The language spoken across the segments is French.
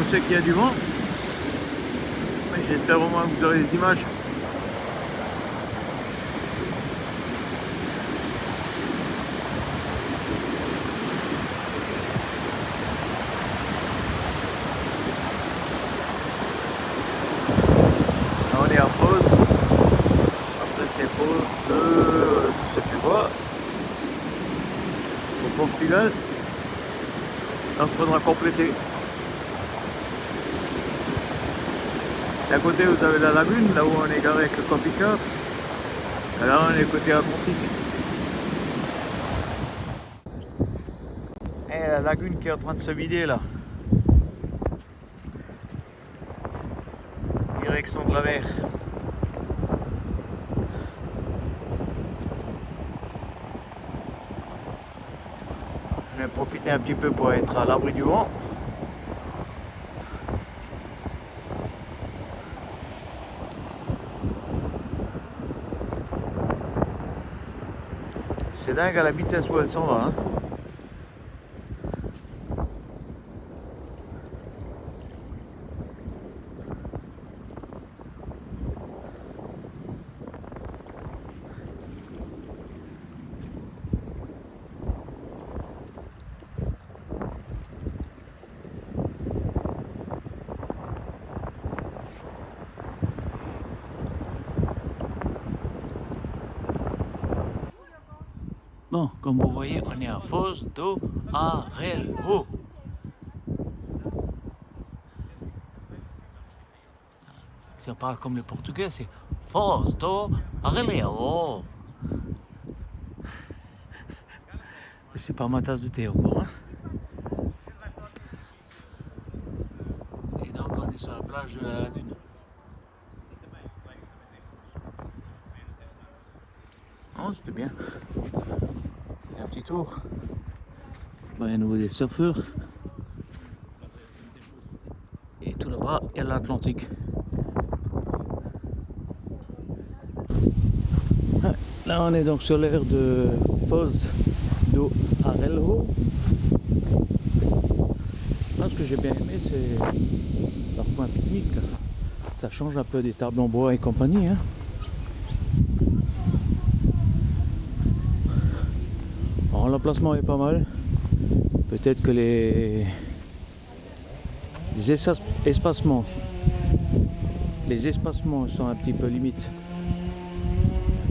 c'est qu'il y a du vent. Mais j'espère au moins que vous aurez des images. Là, on est à Foz. Après c'est Foz je sais plus quoi. Au Portugal. Donc il faudra compléter. D'un côté vous avez la lagune, là où on est garé avec le camping-car. Et là on est côté Atlantique. Et la lagune qui est en train de se vider là. Direction de la mer. Je vais profiter un petit peu pour être à l'abri du vent. C'est dingue à la vitesse où elle s'en va. Hein. Bon, comme vous voyez, on est à Foz do Arelho. Si on parle comme les Portugais, c'est Foz do Arelho. C'est pas ma tasse de thé encore. Hein. Et donc on est sur la plage de la lagune. Oh, c'était bien. Et un petit tour. Bon, il y a à nouveau des surfeurs. Et tout là-bas, il y a l'Atlantique. Là, on est donc sur l'aire de Foz do Arelho. Ce que j'ai bien aimé, c'est leur coin pique-nique. Ça change un peu des tables en bois et compagnie. Hein. Alors, l'emplacement est pas mal. Peut-être que les espacements sont un petit peu limites.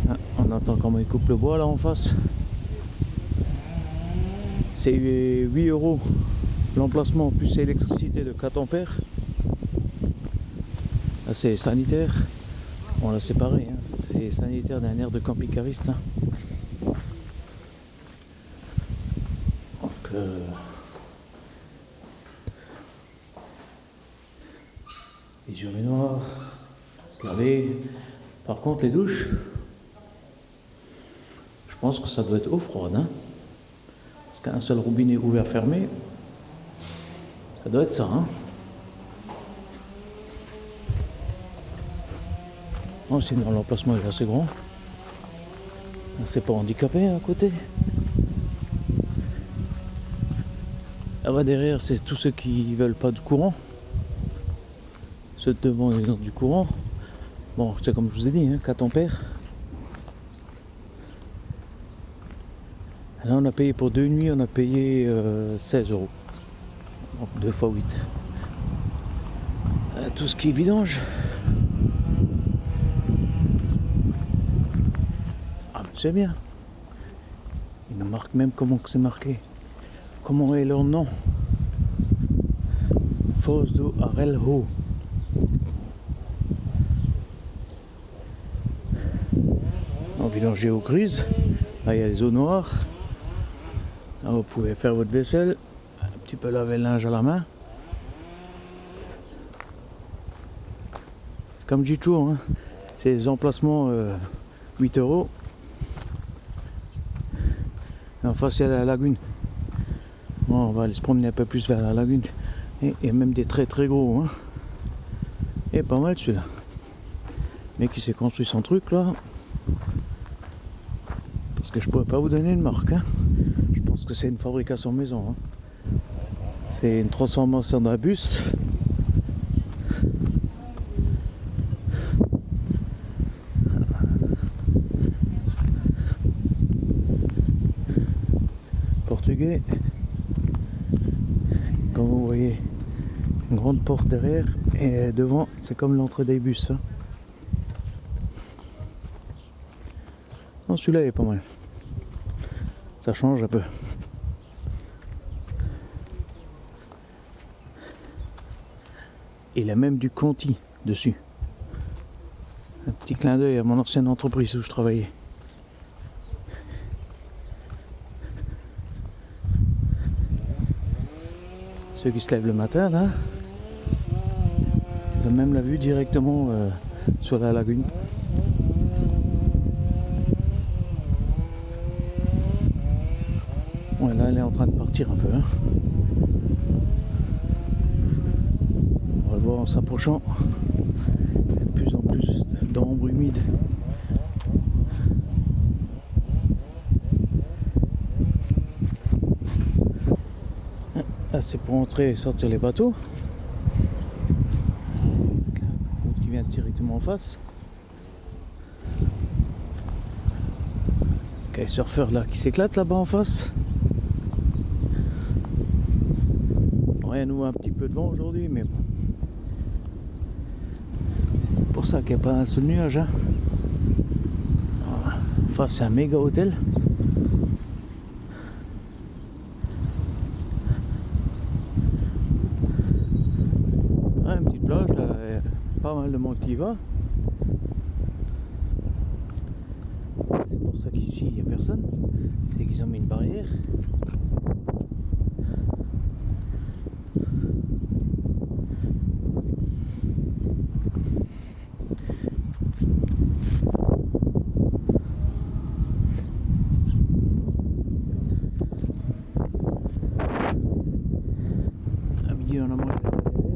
Ah, on entend comment ils coupent le bois là en face. C'est 8 € l'emplacement plus l'électricité de 4 ampères. Là c'est sanitaire. Bon là c'est pareil, hein. C'est sanitaire d'un air de camping-cariste. Hein. Donc les urinoirs, se laver. Par contre les douches, je pense que ça doit être eau froide. Hein. Parce qu'un seul robinet ouvert fermé, ça doit être ça. Hein. Oh, sinon l'emplacement est assez grand. C'est pas handicapé à côté. Là-bas derrière, c'est tous ceux qui veulent pas de courant. Ceux de devant, ils ont du courant. Bon, c'est comme je vous ai dit, hein, 4 ampères. Là, on a payé pour 2 nuits, on a payé 16 €. Donc 2 x 8. Tout ce qui est vidange. Ah, mais c'est bien. Ils nous marquent même comment que c'est marqué. Comment est leur nom? Foz do Arelho. En vidange géogrise. Là, il y a les eaux noires. Là, vous pouvez faire votre vaisselle. Un petit peu laver le linge à la main. Comme je dis toujours, hein, c'est les emplacements 8 €. Et en face, il y a la lagune. Bon, on va aller se promener un peu plus vers la lagune. Et même des très très gros. Hein. Et pas mal celui-là. Le mec qui s'est construit son truc là. Parce que je pourrais pas vous donner une marque. Hein. Je pense que c'est une fabrication maison. Hein. C'est une transformation d'un bus portugais. Comme vous voyez, une grande porte derrière et devant c'est comme l'entrée des bus. Hein. Non, celui-là est pas mal. Ça change un peu. Il a même du Conti dessus. Un petit clin d'œil à mon ancienne entreprise où je travaillais. Ceux qui se lèvent le matin là, ils ont même la vue directement sur la lagune. Ouais, là elle est en train de partir un peu. Hein. On va le voir en s'approchant. Il y a de plus en plus d'ombre humide. Là c'est pour entrer et sortir les bateaux. L'autre qui vient directement en face. Il y a les surfeurs là qui s'éclatent là-bas en face. Rien nous un petit peu de vent aujourd'hui, mais bon. Pour ça qu'il n'y a pas un seul nuage. Hein. Enfin, c'est un méga hôtel. Ouais, une petite plage là, il y a pas mal de monde qui y va. C'est pour ça qu'ici il n'y a personne. C'est qu'ils ont mis une barrière. À midi on a mangé là derrière.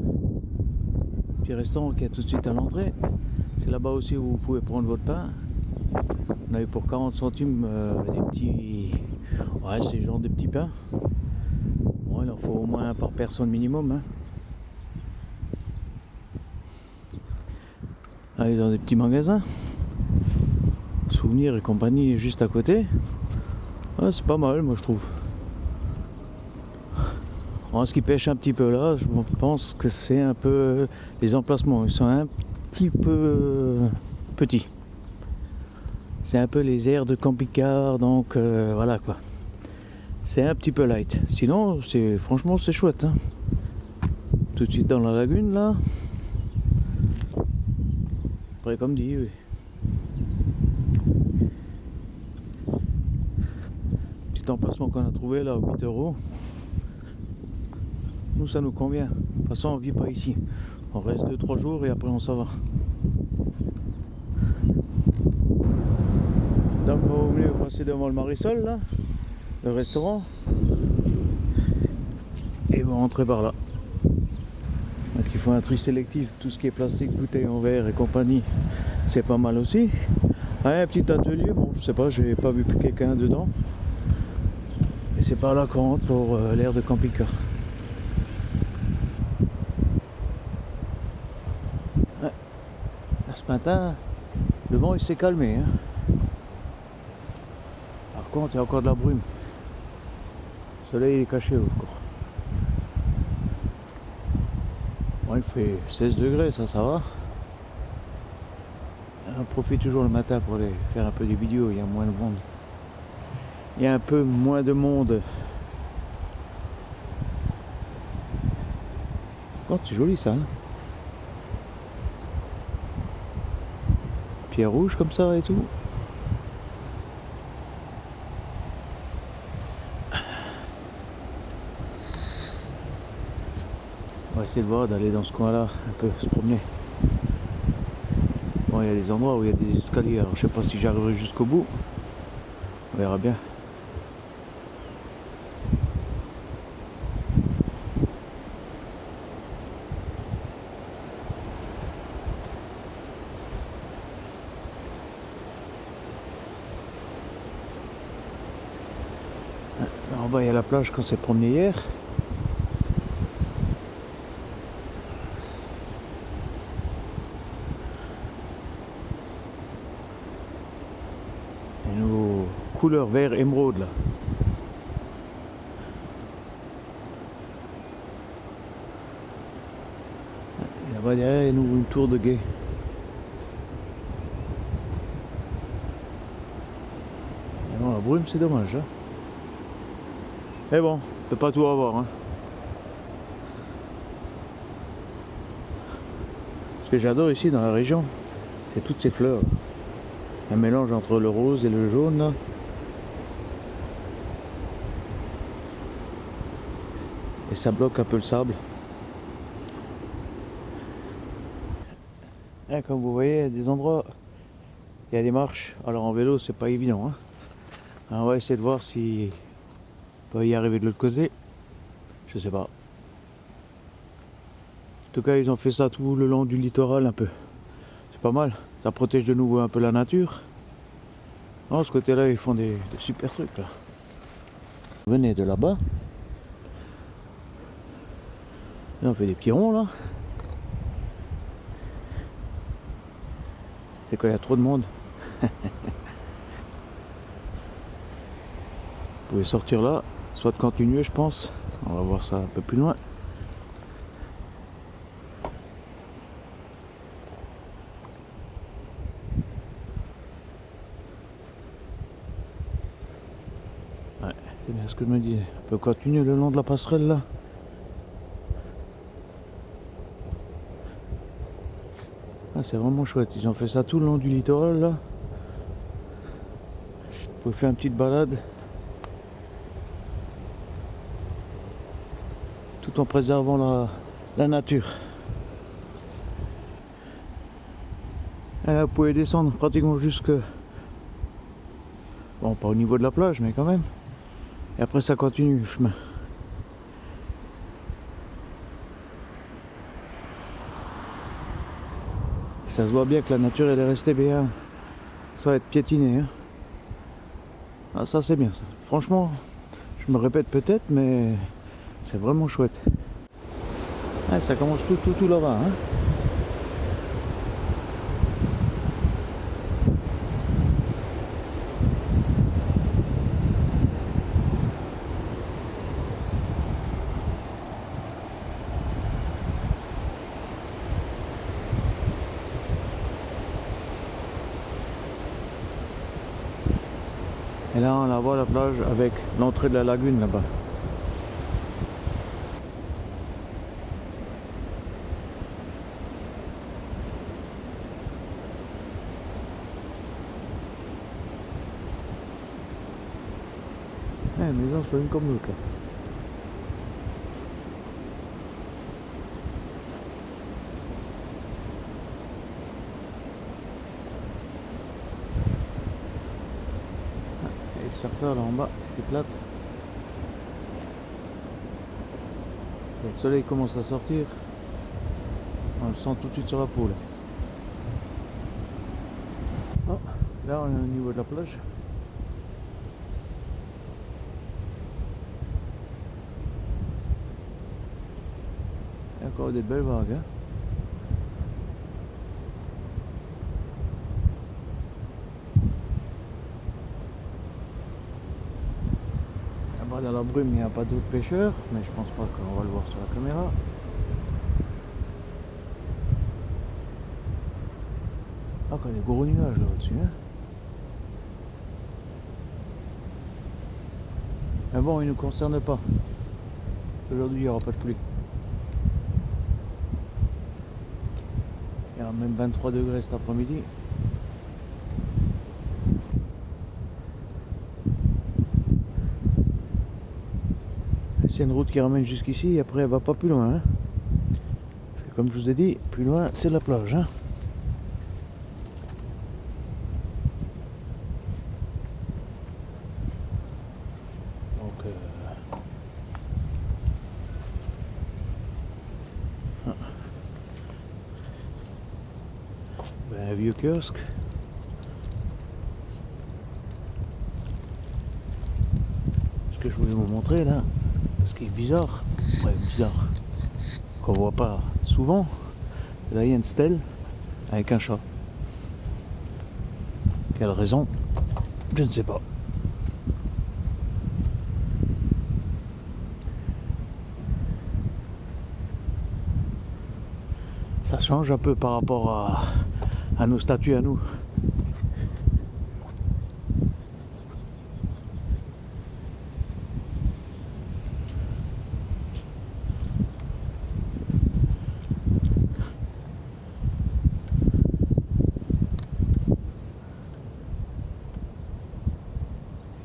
Petit restaurant qui est tout de suite à l'entrée. C'est là-bas aussi où vous pouvez prendre votre pain. On avait pour 40 centimes des petits... Ouais, c'est genre des petits pains. Bon, il en faut au moins un par personne minimum. Hein. Allez dans des petits magasins. Souvenirs et compagnie juste à côté. Ouais, c'est pas mal, moi je trouve. En ce qui pêche un petit peu là, je pense que c'est un peu... Les emplacements, ils sont un petit peu petits. C'est un peu les aires de camping-car, donc voilà quoi. C'est un petit peu light. Sinon, franchement, c'est chouette. Hein. Tout de suite dans la lagune là. Après, comme dit, oui. Petit emplacement qu'on a trouvé là, 8 €. Nous, ça nous convient. De toute façon, on vit pas ici. On reste 2-3 jours et après, on s'en va. Donc, on va venir passer devant le Marisol là, le restaurant. Et on va rentrer par là. Donc il faut un tri sélectif, tout ce qui est plastique, bouteilles en verre et compagnie, c'est pas mal aussi. Un petit atelier, bon je sais pas, j'ai pas vu quelqu'un dedans. Et c'est par là qu'on rentre pour l'aire de camping-car. Ouais. Ce matin, le vent il s'est calmé. Hein. Par contre il y a encore de la brume. Le soleil est caché encore. Bon, il fait 16 degrés, ça va. On profite toujours le matin pour aller faire un peu des vidéos, il y a moins de monde. Il y a un peu moins de monde. Oh, c'est joli ça. Hein, pierre rouge comme ça et tout. On va essayer de voir, d'aller dans ce coin là, un peu se promener. Bon, il y a des endroits où il y a des escaliers, alors je sais pas si j'arriverai jusqu'au bout. On verra bien. En bas il y a la plage qu'on s'est promené hier. Et nos couleurs vert émeraude là. Là-bas derrière, il y a nouveau une tour de guet. Et bon, la brume, c'est dommage. Hein. Mais bon, on peut pas tout avoir. Hein. Ce que j'adore ici dans la région, c'est toutes ces fleurs. Un mélange entre le rose et le jaune. Là. Et ça bloque un peu le sable. Et comme vous voyez, il y a des endroits, il y a des marches. Alors en vélo, c'est pas évident. Hein. Alors on va essayer de voir si on peut y arriver de l'autre côté. Je sais pas. En tout cas, ils ont fait ça tout le long du littoral un peu. C'est pas mal. Ça protège de nouveau un peu la nature. Non, ce côté-là, ils font des super trucs là. Venez de là-bas. Là, on fait des petits ronds là. C'est quand il y a trop de monde. Vous pouvez sortir là, soit de continuer, je pense. On va voir ça un peu plus loin. Ouais, c'est bien ce que je me disais. On peut continuer le long de la passerelle là. Ah, c'est vraiment chouette. Ils ont fait ça tout le long du littoral là. Vous pouvez faire une petite balade. Tout en préservant la nature. Et là, vous pouvez descendre pratiquement jusque... Bon, pas au niveau de la plage, mais quand même. Et après, ça continue le chemin. Et ça se voit bien que la nature, elle est restée bien... sans être piétinée. Hein. Ah, ça, c'est bien, ça. Franchement, je me répète peut-être, mais c'est vraiment chouette. Ah, ça commence tout là-bas. Hein. Et là, on la voit la plage avec l'entrée de la lagune là-bas. Les maisons sont une comme l'autre là. Et le surfeur là en bas, il s'éclate. Et le soleil commence à sortir. On le sent tout de suite sur la peau là. Oh, là on est au niveau de la plage. Il y a encore des belles vagues. Hein. Là-bas dans la brume il n'y a pas d'autres pêcheurs, mais je pense pas qu'on va le voir sur la caméra. Ah, encore des gros nuages là au-dessus. Hein. Mais bon, il ne nous concerne pas. Aujourd'hui il n'y aura pas de pluie. Il y aura même 23 degrés cet après-midi. C'est une route qui ramène jusqu'ici et après elle va pas plus loin. Hein. Parce que comme je vous ai dit, plus loin c'est la plage. Hein. Donc un vieux kiosque. Ce que je voulais vous montrer là, ce qui est bizarre, ouais bizarre, qu'on voit pas souvent, là il y a une stèle avec un chat. Quelle raison? Je ne sais pas. Ça change un peu par rapport à nos statuts à nous.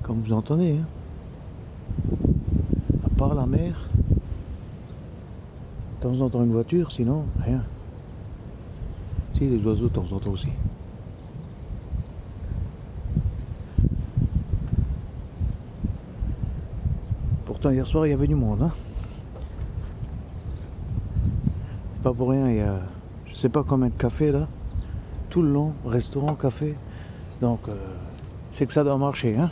Comme vous entendez, hein, à part la mer, de temps en temps une voiture, sinon rien. Si, les oiseaux de temps en temps aussi. Pourtant hier soir il y avait du monde, hein. Pas pour rien, il y a je sais pas combien de cafés là, tout le long, restaurant, café, donc c'est que ça doit marcher, hein.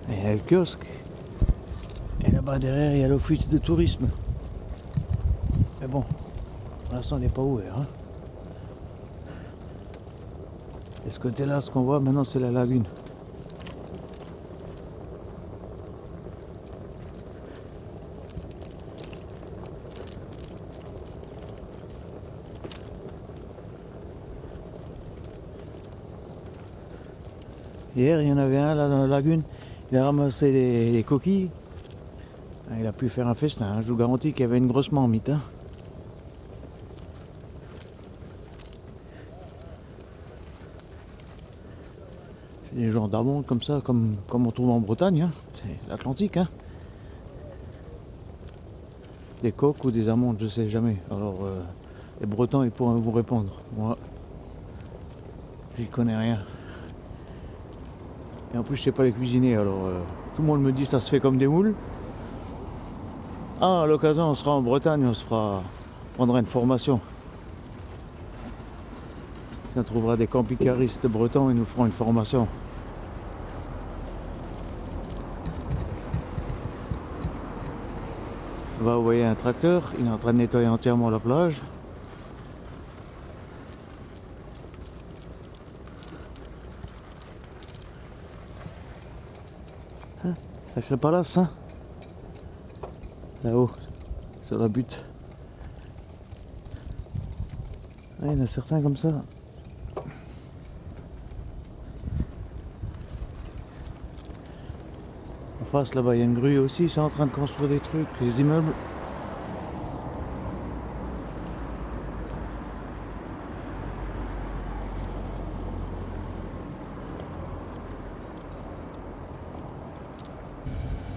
Et il y a le kiosque. Et là-bas derrière, il y a l'office de tourisme. Mais bon, pour l'instant, on n'est pas ouvert, hein. Et ce côté-là, ce qu'on voit maintenant, c'est la lagune. Hier, il y en avait un là dans la lagune. Il a ramassé des coquilles. Il a pu faire un festin, hein. Je vous garantis qu'il y avait une grosse marmite, hein. C'est des genres d'amandes comme ça, comme on trouve en Bretagne, hein. C'est l'Atlantique, hein. Des coques ou des amandes, je sais jamais. Alors, les Bretons, ils pourront vous répondre. Moi, j'y connais rien. Et en plus, je sais pas les cuisiner. Alors, tout le monde me dit ça se fait comme des moules. Ah, à l'occasion, on sera en Bretagne, on prendra une formation. Si on trouvera des camping-caristes bretons, ils nous feront une formation. On va envoyer un tracteur, il est en train de nettoyer entièrement la plage. Hein, sacré palace, hein, là-haut, sur la butte. Ah, il y en a certains comme ça. En face, là-bas, il y a une grue aussi, ils sont en train de construire des trucs, des immeubles.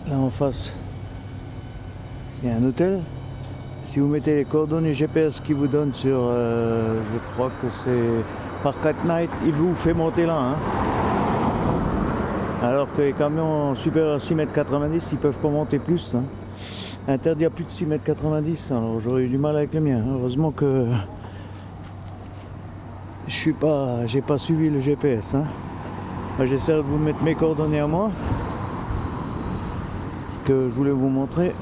Là en face, il y a un hôtel. Si vous mettez les coordonnées GPS qui vous donnent sur, je crois que c'est Park at Night, il vous fait monter là, hein. Alors que les camions supérieurs à 6,90 m, ils peuvent pas monter plus, hein. Interdit à plus de 6,90 m. Alors j'aurais eu du mal avec le mien. Heureusement que j'ai pas suivi le GPS, hein. J'essaie de vous mettre mes coordonnées à moi. Ce que je voulais vous montrer,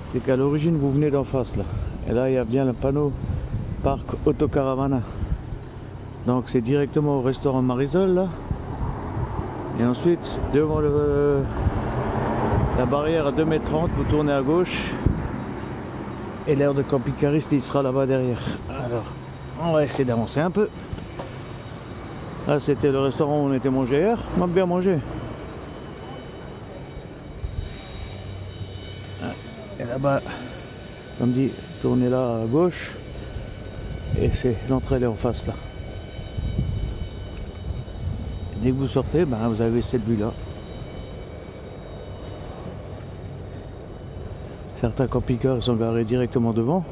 c'est qu'à l'origine vous venez d'en face là. Et là il y a bien le panneau Parc Autocaravana. Donc c'est directement au restaurant Marisol là. Et ensuite devant la barrière à 2,30 m, vous tournez à gauche. Et l'aire de camping-cariste il sera là-bas derrière. Alors on va essayer d'avancer un peu. Là c'était le restaurant où on était mangé hier. On m'a bien mangé. Et là-bas, comme dit, tournez là à gauche. Et c'est l'entrée, elle est en face là. Et dès que vous sortez, ben, vous avez cette vue là. Certains camping-cars sont garés directement devant.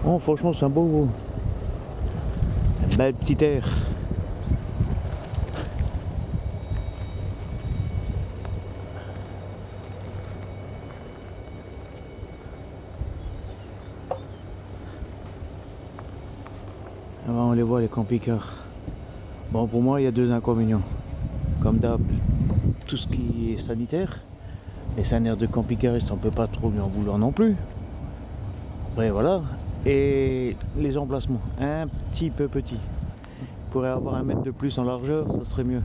Oh, franchement, c'est un beau, bel petit air. Là-bas, on les voit, les camping-cars. Bon, pour moi, il y a deux inconvénients. Comme d'hab, tout ce qui est sanitaire. Et c'est un air de camping-cariste, on peut pas trop lui en vouloir non plus. Après, voilà. Et les emplacements, un petit peu petits. Il pourrait avoir 1 mètre de plus en largeur, ça serait mieux.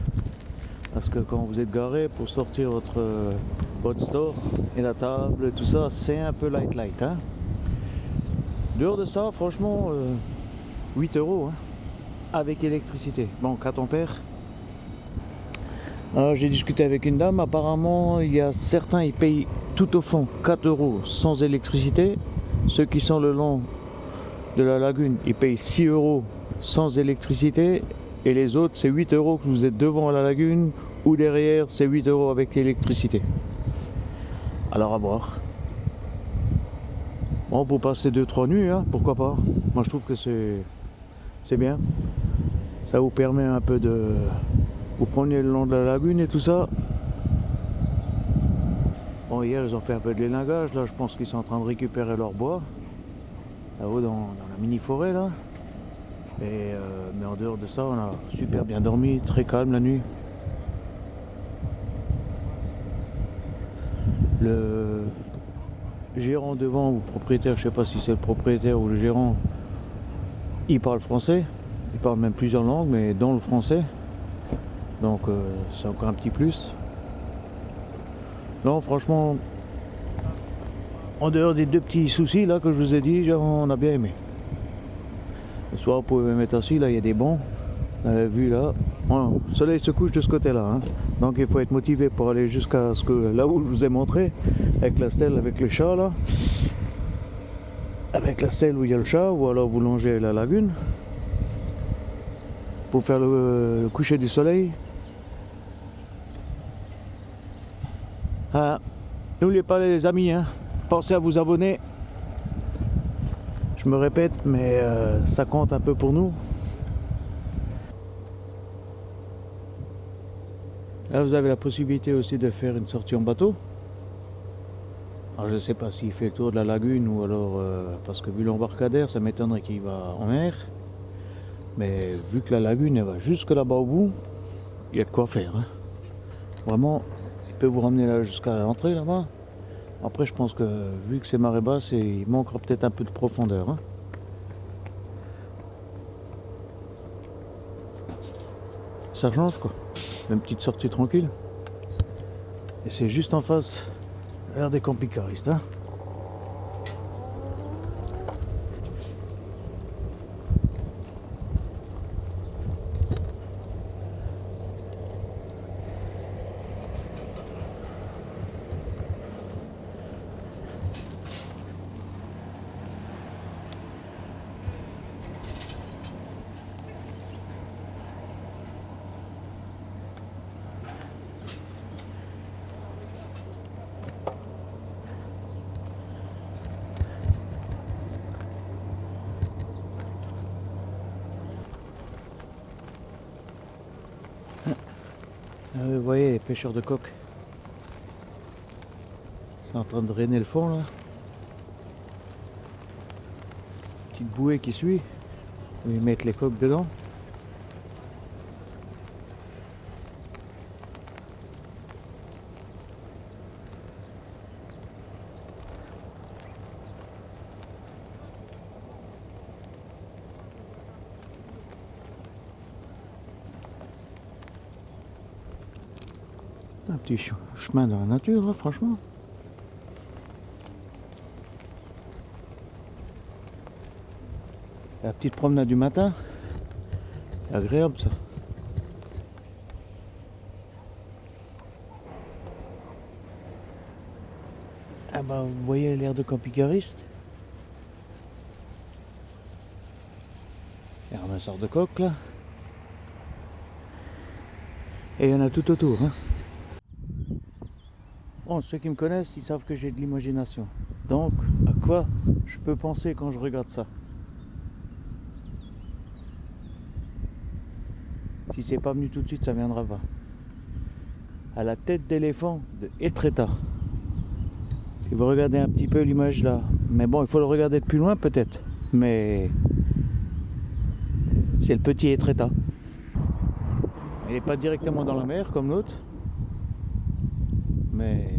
Parce que quand vous êtes garé, pour sortir votre store et la table, tout ça, c'est un peu light, hein. Dehors de ça, franchement, 8 euros, hein, avec électricité. Bon, 4 ampères. Alors j'ai discuté avec une dame, apparemment il y a certains, ils payent tout au fond 4 euros sans électricité. Ceux qui sont le long de la lagune, ils payent 6 euros sans électricité. Et les autres, c'est 8 euros que vous êtes devant la lagune ou derrière, c'est 8 euros avec l'électricité. Alors à voir. Bon, pour passer 2-3 nuits, hein, pourquoi pas. Moi je trouve que c'est bien. Ça vous permet un peu de... Vous prenez le long de la lagune et tout ça. Bon, hier ils ont fait un peu de l'élingage. Là je pense qu'ils sont en train de récupérer leur bois. Là-haut dans la mini-forêt là. Mais en dehors de ça, on a super bien dormi, très calme la nuit. Le gérant devant, ou propriétaire, je sais pas si c'est le propriétaire ou le gérant, il parle français. Il parle même plusieurs langues, mais dont le français. Donc c'est encore un petit plus. Non, franchement, en dehors des deux petits soucis là que je vous ai dit, on a bien aimé. Le soir, vous pouvez mettre assis, là il y a des bancs. On avait vu là. Bon, le soleil se couche de ce côté-là, hein. Donc il faut être motivé pour aller jusqu'à ce que là où je vous ai montré, avec la stèle, avec le chat là. Avec la stèle où il y a le chat, ou alors vous longez la lagune pour faire le coucher du soleil. Ah, n'oubliez pas les amis, hein, pensez à vous abonner. Je me répète, mais ça compte un peu pour nous. Là, vous avez la possibilité aussi de faire une sortie en bateau. Alors, je ne sais pas s'il fait le tour de la lagune ou alors parce que vu l'embarcadère, ça m'étonnerait qu'il va en mer. Mais vu que la lagune elle va jusque là-bas au bout, il y a de quoi faire, hein. Vraiment, il peut vous ramener là jusqu'à l'entrée là-bas. Après, je pense que vu que c'est marée basse, il manquera peut-être un peu de profondeur, hein. Ça change quoi. Une petite sortie tranquille. Et c'est juste en face vers des camping-caristes, hein. Vous voyez les pêcheurs de coques. C'est en train de drainer le fond là. Petite bouée qui suit. Où ils mettent les coques dedans. Un petit chemin dans la nature, hein, franchement. La petite promenade du matin. Agréable ça. Ah bah vous voyez l'air de camping-cariste. Il y a un ramasseur de coques là. Et il y en a tout autour, hein. Bon, ceux qui me connaissent, ils savent que j'ai de l'imagination. Donc, à quoi je peux penser quand je regarde ça? Si c'est pas venu tout de suite, ça viendra pas. À la tête d'éléphant de Etretat. Si vous regardez un petit peu l'image là, mais bon, il faut le regarder de plus loin peut-être. Mais c'est le petit Etretat. Elle n'est pas directement dans la mer comme l'autre, mais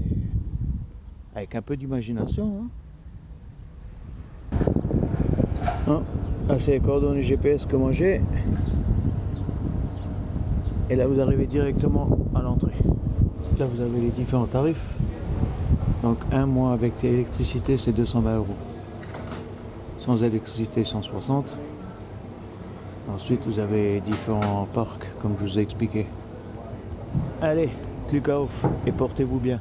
avec un peu d'imagination. Hein. Là, c'est les coordonnées GPS que moi j'ai. Et là, vous arrivez directement à l'entrée. Là, vous avez les différents tarifs. Donc, un mois avec l'électricité, c'est 220 €. Sans électricité, 160. Ensuite, vous avez différents parcs, comme je vous ai expliqué. Allez, Glück auf et portez-vous bien.